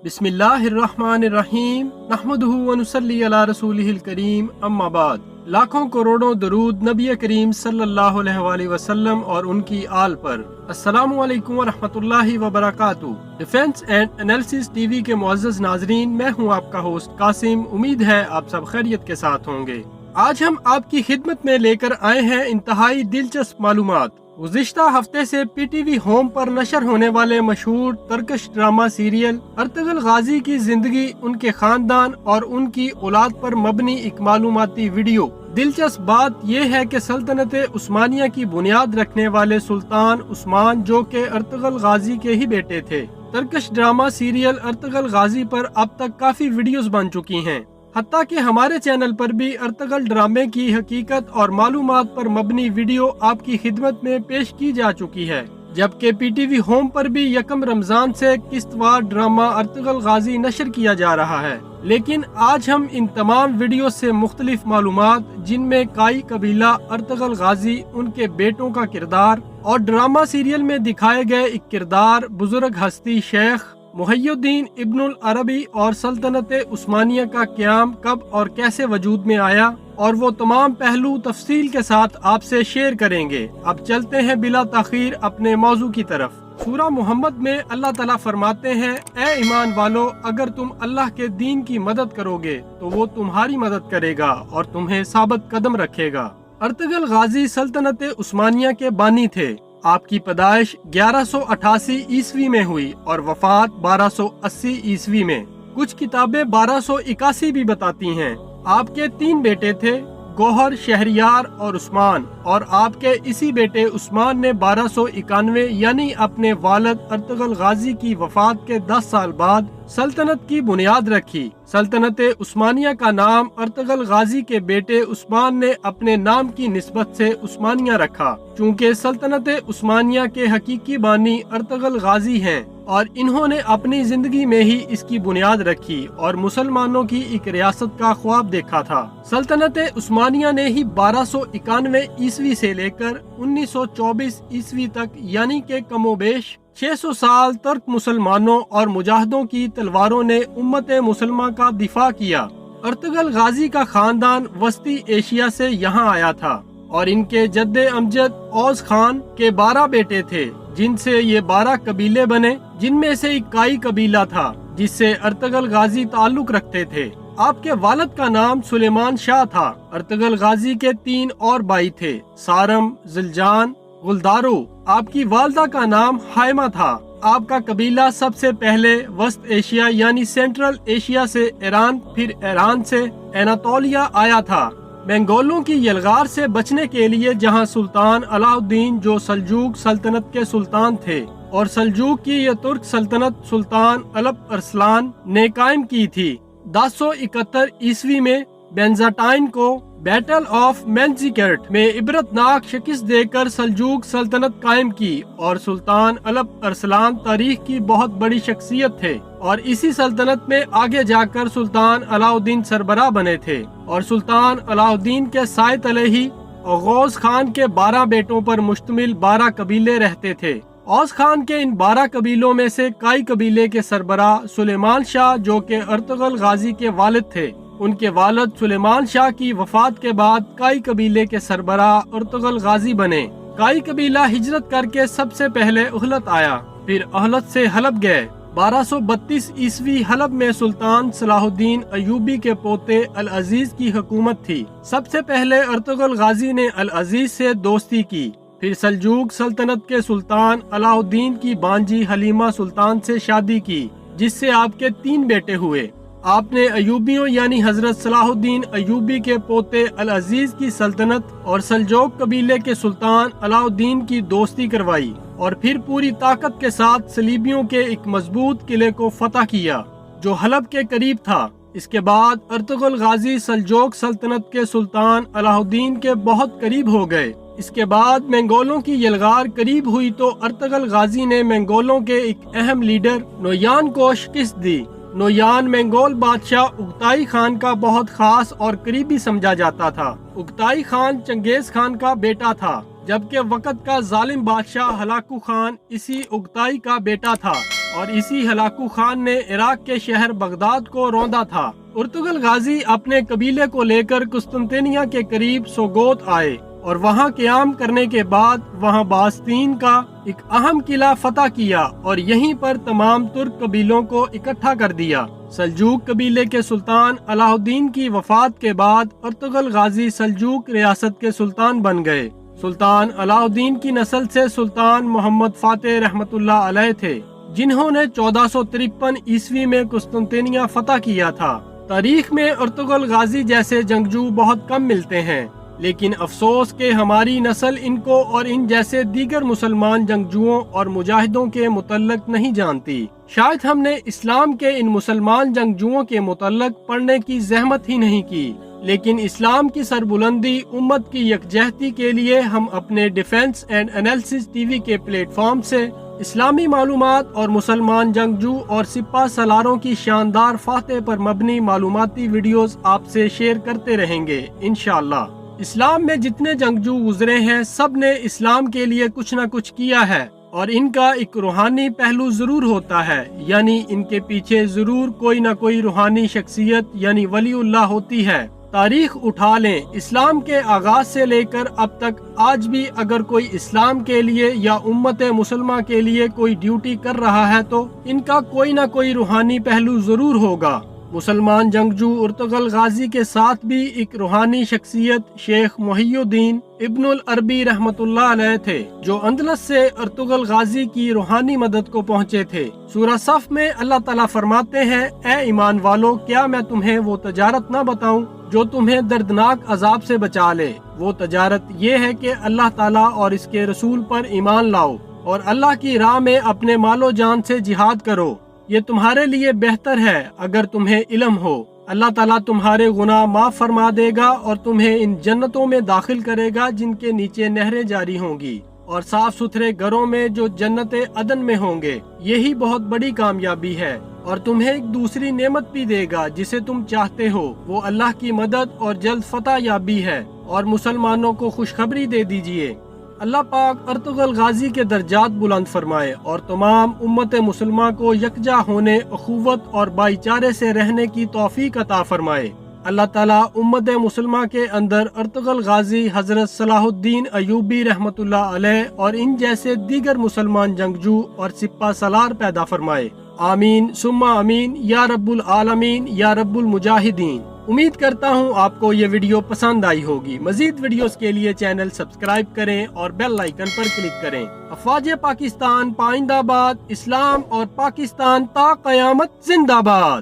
بسم اللہ الرحمن الرحیم نحمدہ ونصلی علی رسولہ الکریم اما بعد۔ لاکھوں کروڑوں درود نبی کریم صلی اللہ علیہ وآلہ وسلم اور ان کی آل پر۔ السلام علیکم ورحمۃ اللہ وبرکاتہ۔ Defence and analysis T V کے معزز ناظرین، میں ہوں آپ کا ہوسٹ قاسم۔ امید ہے آپ سب خیریت کے ساتھ ہوں گے۔ آج ہم آپ کی خدمت میں لے کر آئے ہیں انتہائی دلچسپ معلومات۔ گزشتہ ہفتے سے پی ٹی وی ہوم پر نشر ہونے والے مشہور ترکش ڈرامہ سیریل ارطغرل غازی کی زندگی، ان کے خاندان اور ان کی اولاد پر مبنی ایک معلوماتی ویڈیو۔ دلچسپ بات یہ ہے کہ سلطنت عثمانیہ کی بنیاد رکھنے والے سلطان عثمان، جو کہ ارطغرل غازی کے ہی بیٹے تھے۔ Turkish drama serial Ertugrul Ghazi پر اب تک کافی ویڈیوز بن چکی ہیں، حتیٰ کہ ہمارے چینل پر بھی ارطغرل ڈرامے کی حقیقت اور معلومات پر مبنی ویڈیو آپ کی خدمت میں پیش کی جا چکی ہے، جبکہ پی ٹی وی ہوم پر بھی یکم رمضان سے قسط وار ڈرامہ ارطغرل غازی نشر کیا جا رہا ہے۔ لیکن آج ہم ان تمام ویڈیو سے مختلف معلومات، جن میں کائی قبیلہ ارطغرل غازی، ان کے بیٹوں کا کردار اور ڈرامہ سیریل میں دکھائے گئے ایک کردار بزرگ ہستی شیخ محی الدین ابن العربی اور سلطنت عثمانیہ کا قیام کب اور کیسے وجود میں آیا، اور وہ تمام پہلو تفصیل کے ساتھ آپ سے شیئر کریں گے۔ اب چلتے ہیں بلا تاخیر اپنے موضوع کی طرف۔ سورہ محمد میں اللہ تعالیٰ فرماتے ہیں، اے ایمان والو، اگر تم اللہ کے دین کی مدد کرو گے تو وہ تمہاری مدد کرے گا اور تمہیں ثابت قدم رکھے گا۔ ارطغرل غازی سلطنت عثمانیہ کے بانی تھے۔ آپ کی پیدائش 1188 عیسوی میں ہوئی اور وفات 1280 عیسوی میں۔ کچھ کتابیں 1281 بھی بتاتی ہیں۔ آپ کے 3 بیٹے تھے، گوہر، شہریار اور عثمان، اور آپ کے اسی بیٹے عثمان نے 1291 یعنی اپنے والد ارطغرل غازی کی وفات کے 10 سال بعد سلطنت کی بنیاد رکھی۔ سلطنت عثمانیہ کا نام ارطغرل غازی کے بیٹے عثمان نے اپنے نام کی نسبت سے عثمانیہ رکھا، چونکہ سلطنت عثمانیہ کے حقیقی بانی ارطغرل غازی ہیں، اور انہوں نے اپنی زندگی میں ہی اس کی بنیاد رکھی اور مسلمانوں کی ایک ریاست کا خواب دیکھا تھا۔ سلطنت عثمانیہ نے ہی 1291 عیسوی سے لے کر 1924 عیسوی تک، یعنی کہ کم و بیش 600 سال ترک مسلمانوں اور مجاہدوں کی تلواروں نے امت مسلمہ کا دفاع کیا۔ ارطغرل غازی کا خاندان وسطی ایشیا سے یہاں آیا تھا، اور ان کے جد امجد اوس خان کے 12 بیٹے تھے، جن سے یہ 12 قبیلے بنے، جن میں سے ایک کائی قبیلہ تھا جس سے ارطغرل غازی تعلق رکھتے تھے۔ آپ کے والد کا نام سلیمان شاہ تھا۔ ارطغرل غازی کے 3 اور بھائی تھے، سارم، زلجان، غلدارو۔ آپ کی والدہ کا نام ہائمہ تھا۔ آپ کا قبیلہ سب سے پہلے وسط ایشیا یعنی سینٹرل ایشیا سے ایران، پھر ایران سے اناطولیہ آیا تھا، منگولوں کی یلغار سے بچنے کے لیے، جہاں سلطان علاء الدین، جو سلجوق سلطنت کے سلطان تھے، اور سلجوق کی یہ ترک سلطنت سلطان الپ ارسلان نے قائم کی تھی۔ 1071 عیسوی میں بیزنٹائن کو بیٹل آف مینزیکرٹ میں عبرتناک شکست دے کر سلجوق سلطنت قائم کی، اور سلطان الپ ارسلان تاریخ کی بہت بڑی شخصیت تھے، اور اسی سلطنت میں آگے جا کر سلطان علاء الدین سربراہ بنے تھے، اور سلطان علاء الدین کے سائے تلے ہی اوغوز خان کے 12 بیٹوں پر مشتمل 12 قبیلے رہتے تھے۔ اوس خان کے ان 12 قبیلوں میں سے کائی قبیلے کے سربراہ سلیمان شاہ، جو کہ ارطغرل غازی کے والد تھے، ان کے والد سلیمان شاہ کی وفات کے بعد کائی قبیلے کے سربراہ ارطغرل غازی بنے۔ کائی قبیلہ ہجرت کر کے سب سے پہلے اہلت آیا، پھر اہلت سے حلب گئے۔ 1232 عیسوی حلب میں سلطان صلاح الدین ایوبی کے پوتے العزیز کی حکومت تھی۔ سب سے پہلے ارطغرل غازی نے العزیز سے دوستی کی، پھر سلجوق سلطنت کے سلطان علاء الدین کی بانجی حلیمہ سلطان سے شادی کی، جس سے آپ کے 3 بیٹے ہوئے۔ آپ نے ایوبیوں یعنی حضرت صلاح الدین ایوبی کے پوتے العزیز کی سلطنت اور سلجوق قبیلے کے سلطان علاء الدین کی دوستی کروائی، اور پھر پوری طاقت کے ساتھ صلیبیوں کے ایک مضبوط قلعے کو فتح کیا، جو حلب کے قریب تھا۔ اس کے بعد ارطغرل غازی سلجوق سلطنت کے سلطان علاء الدین کے بہت قریب ہو گئے۔ اس کے بعد منگولوں کی یلغار قریب ہوئی تو ارطغرل غازی نے منگولوں کے ایک اہم لیڈر نویان کو شکست دی۔ نویان منگول بادشاہ اگتائی خان کا بہت خاص اور قریبی سمجھا جاتا تھا۔ اگتائی خان چنگیز خان کا بیٹا تھا، جبکہ وقت کا ظالم بادشاہ ہلاکو خان اسی اگتائی کا بیٹا تھا، اور اسی ہلاکو خان نے عراق کے شہر بغداد کو روندا تھا۔ ارطغرل غازی اپنے قبیلے کو لے کر قسطنطنیہ کے قریب سوگوت آئے اور وہاں قیام کرنے کے بعد وہاں باستین کا ایک اہم قلعہ فتح کیا اور یہیں پر تمام ترک قبیلوں کو اکٹھا کر دیا۔ سلجوق قبیلے کے سلطان الہ الدین کی وفات کے بعد ارطغرل غازی سلجوق ریاست کے سلطان بن گئے۔ سلطان الہ الدین کی نسل سے سلطان محمد فاتح رحمت اللہ علیہ تھے، جنہوں نے 1453 عیسوی میں قسطنطنیہ فتح کیا تھا۔ تاریخ میں ارطغرل غازی جیسے جنگجو بہت کم ملتے ہیں، لیکن افسوس کہ ہماری نسل ان کو اور ان جیسے دیگر مسلمان جنگجوؤں اور مجاہدوں کے متعلق نہیں جانتی۔ شاید ہم نے اسلام کے ان مسلمان جنگجوؤں کے متعلق پڑھنے کی زحمت ہی نہیں کی، لیکن اسلام کی سربلندی، امت کی یکجہتی کے لیے ہم اپنے defence and analysis T V کے پلیٹ فارم سے اسلامی معلومات اور مسلمان جنگجو اور سپاہ سالاروں کی شاندار فاتح پر مبنی معلوماتی ویڈیوز آپ سے شیئر کرتے رہیں گے انشاءاللہ۔ اسلام میں جتنے جنگجو گزرے ہیں سب نے اسلام کے لیے کچھ نہ کچھ کیا ہے، اور ان کا ایک روحانی پہلو ضرور ہوتا ہے، یعنی ان کے پیچھے ضرور کوئی نہ کوئی روحانی شخصیت یعنی ولی اللہ ہوتی ہے۔ تاریخ اٹھا لیں، اسلام کے آغاز سے لے کر اب تک آج بھی اگر کوئی اسلام کے لیے یا امت مسلمہ کے لیے کوئی ڈیوٹی کر رہا ہے تو ان کا کوئی نہ کوئی روحانی پہلو ضرور ہوگا۔ مسلمان جنگجو ارطغرل غازی کے ساتھ بھی ایک روحانی شخصیت شیخ محی الدین ابن العربی رحمت اللہ علیہ تھے، جو اندلس سے ارطغرل غازی کی روحانی مدد کو پہنچے تھے۔ سورہ صف میں اللہ تعالیٰ فرماتے ہیں، اے ایمان والو، کیا میں تمہیں وہ تجارت نہ بتاؤں جو تمہیں دردناک عذاب سے بچا لے؟ وہ تجارت یہ ہے کہ اللہ تعالیٰ اور اس کے رسول پر ایمان لاؤ اور اللہ کی راہ میں اپنے مال و جان سے جہاد کرو، یہ تمہارے لیے بہتر ہے اگر تمہیں علم ہو۔ اللہ تعالیٰ تمہارے گناہ معاف فرما دے گا اور تمہیں ان جنتوں میں داخل کرے گا جن کے نیچے نہریں جاری ہوں گی، اور صاف ستھرے گھروں میں جو جنت عدن میں ہوں گے۔ یہی بہت بڑی کامیابی ہے، اور تمہیں ایک دوسری نعمت بھی دے گا جسے تم چاہتے ہو، وہ اللہ کی مدد اور جلد فتح یابی ہے، اور مسلمانوں کو خوشخبری دے دیجئے۔ اللہ پاک ارطغرل غازی کے درجات بلند فرمائے اور تمام امت مسلمہ کو یکجا ہونے، اخوت اور بھائی چارے سے رہنے کی توفیق عطا فرمائے۔ اللہ تعالیٰ امت مسلمہ کے اندر ارطغرل غازی، حضرت صلاح الدین ایوبی رحمت اللہ علیہ اور ان جیسے دیگر مسلمان جنگجو اور سپاہ سالار پیدا فرمائے۔ آمین ثم آمین یا رب العالمین یا رب المجاہدین۔ امید کرتا ہوں آپ کو یہ ویڈیو پسند آئی ہوگی۔ مزید ویڈیوز کے لیے چینل سبسکرائب کریں اور بیل آئیکن پر کلک کریں۔ افواج پاکستان پائندہ باد، اسلام اور پاکستان تا قیامت زندہ باد۔